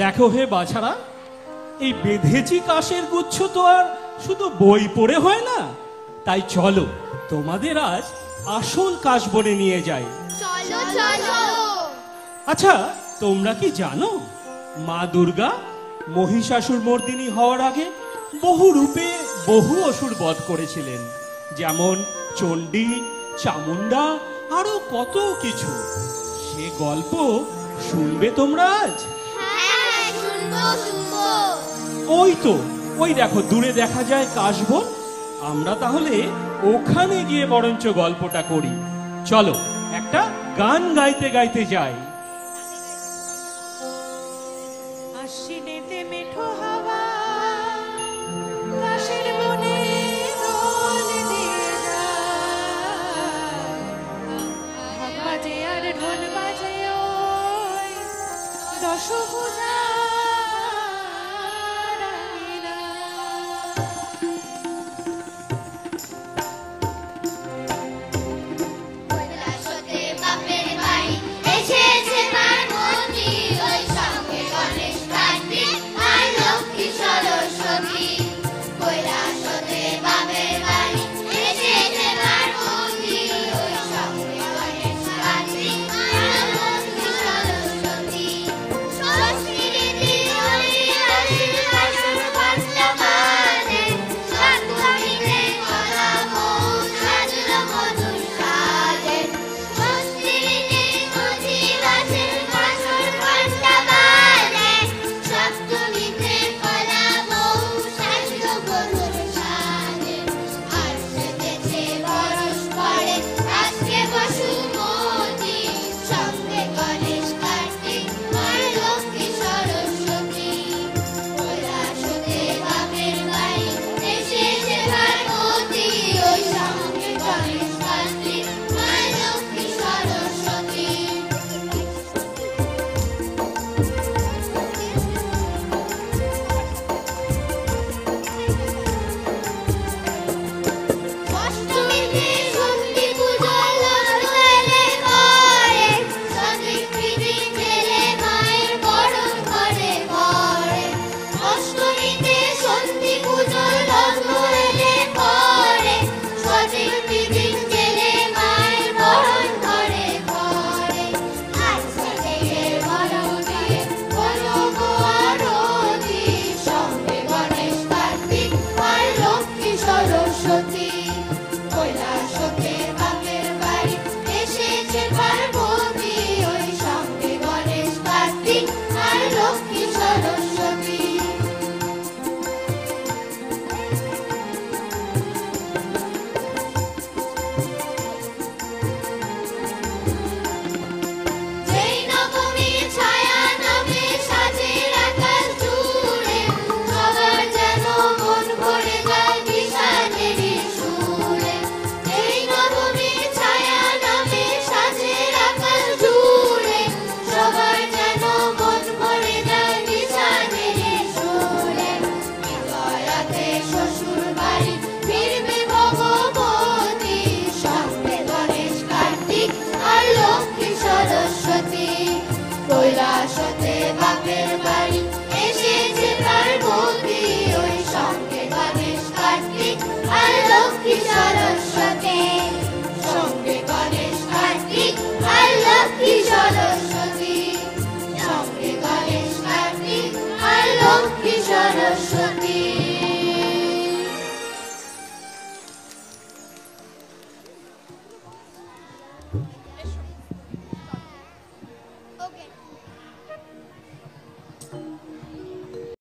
দেখো হে বাছারা, এই বেঁধেছি কাশের গুচ্ছ তো আর শুধু বই পড়ে হয় না। তাই চলো তোমাদের আজ আসল কাশ বনে নিয়ে যাই। চলো চলো। আচ্ছা, তোমরা কি জানো মা দুর্গা মহিষাসুর মর্দিনী হওয়ার আগে বহু রূপে বহু অসুর বধ করেছিলেন, যেমন চণ্ডী, চামুন্ডা, আরো কত কিছু। সে গল্প শুনবে তোমরা আজ? হ্যাঁ, শুনবো শুনবো। ওই তো, ওই দেখো দূরে দেখা যায় কাশবন। আমরা তাহলে ওখানে গিয়ে বরঞ্চ গল্পটা করি। চলো একটা গান গাইতে গাইতে যাই। আশ্বিনেতে মেঠো হাওয়া কাশের বনে দোল দিয়ে যায়, ঢাক বাজে আর ঢোল বাজে ওই দশভুজা